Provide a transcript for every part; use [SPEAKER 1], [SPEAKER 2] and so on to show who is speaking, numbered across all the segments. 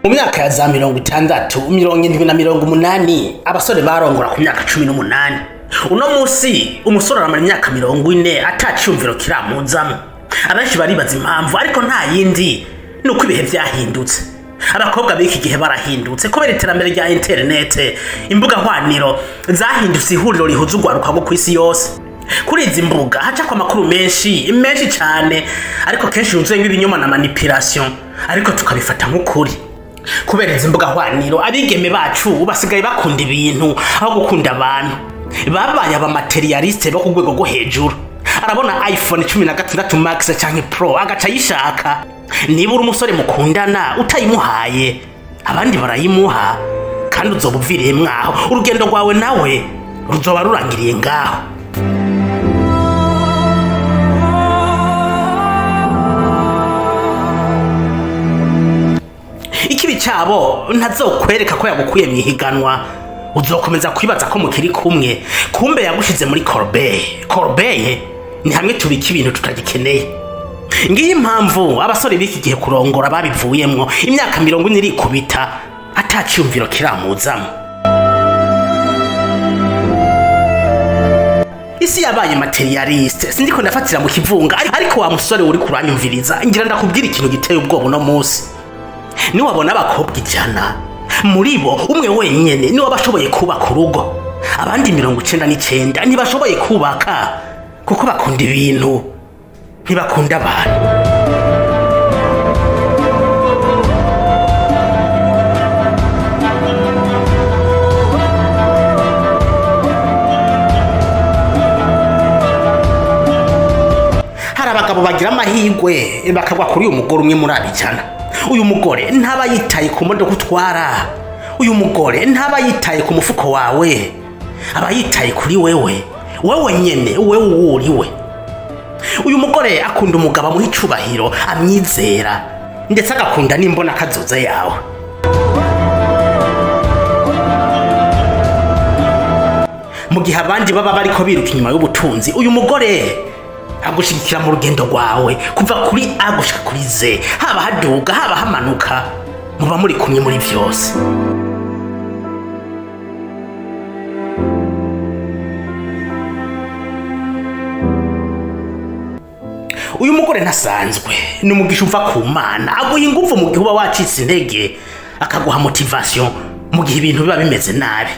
[SPEAKER 1] Mu myaka ya za 60, 70 na 80 abasore barongora ku myaka 18. Uno musi umusore aramara imyaka 40 ataciyumviro kiramuzamo. Abenshi baribaza impamvu ariko nta yindi nuko ibihe byahindutse. Abakobwa b'iki gihe barahindutse kubera iterambere rya internet, imbuga hwaniro zahindutse ihuriro rihuza ugwaruka rwo kwisi yose. Kuri izi mbuga haca kwa makuru menshi cyane, ariko kenshi yuzuye ibinyoma na manipulation, ariko tukabifata nk'ukuri. Kubera izi mbuga hwaniro abigeme bacu basigaye bakunda ibintu aho gukunda abantu. Babaye aba materialiste bo ku rwego rwo hejuru. Arabona iPhone 16 Max canke Pro agaca yishaka. Niba uri umusore mukundana utayimuhaye, abandi barayimuha, kandi uzobuviriye mwaho. Urugendo rwawe nawe ruzoba rurangiriye ngaho. Ikibi cyabo ntazokwereka ko yagukuye mu ihiganwa, uzokomeza kwibaza ko mukiri kumwe, kumbe yagushize muri Corbeille. Corbeille ni hamwe tubika ibintu tutagikeneye. Ngiye impamvu abasore b'iki gihe kurongora babivuyemwo, imyaka 40 irikubita ataciyumviro kiramuzamo. Isi yabaye materialiste, sindiko ndafatira mu kivunga, ariko wa musore uri kuranyumviriza ngira ndakubwira ikintu giteye ubwoba no musi. Ni wabona abakobwa 100 muri bo umwe wenyene ni wabashoboye kubaka urugo, abandi 99 ntibashoboye kubaka kuko bakunda ibintu ntibakunda abantu. Hari abagabo bagira amahirwe bakagwa kuri uyu mugore umwe muri abijana. Uyu mugore ntaba yitaye ku modoka utwara, uyu mugore ntaba yitaye ku mufuko wawe, aba yitaye kuri wewe nyene, wewe uriwe. Uyu mugore akunda umugabo mu icubahiro, amyizera ndetse agakunda n'imbona kazoza yawe. Mu gihe abandi baba bariko biruka inyuma y'ubutunzi, uyu mugore agushigikira mu rugendo rwawe kuva kuri A gushika kuri Z, haba haduga haba hamanuka, muba muri kumwe muri vyose. Uyu mugore ntasanzwe, ni umugisha uva ku Mana, aguha ingufu mu gihe uba wacitse intege, akaguha motivation mu gihe ibintu biba bimeze nabi.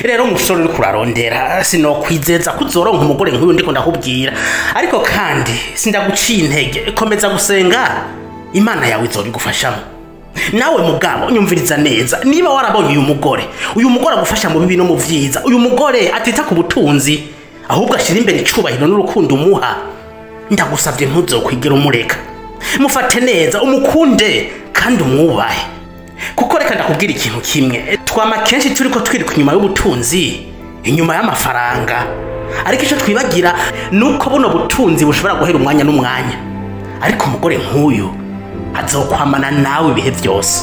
[SPEAKER 1] Rero umusore uri kurarondera, sinokwizeza kuzoronka umugore nk'uyu ndiko ndakubwira, ariko kandi sindaguciye intege, komeza gusenga, Imana yawe izobigufashamo. Nawe mugabo nyumviriza neza, niba warabonye uyu mugore agufasha mu bibi no mu vyiza, uyu mugore atita ku butunzi, ahubwo ashira imbere icubahiro n'urukundo umuha, ndagusavye ntuzokwigira umureka. Mufate neza, umukunde kandi umwubahe. Kuko reka ndakubwira ikintu kimwe, twama kenshi turiko twiruka inyuma y'ubutunzi, inyuma y'amafaranga, ariko ico twibagira nuko buno butunzi bushobora guhera umwanya n'umwanya, ariko umugore nk'uyu azokwamana nawe ibihe byose.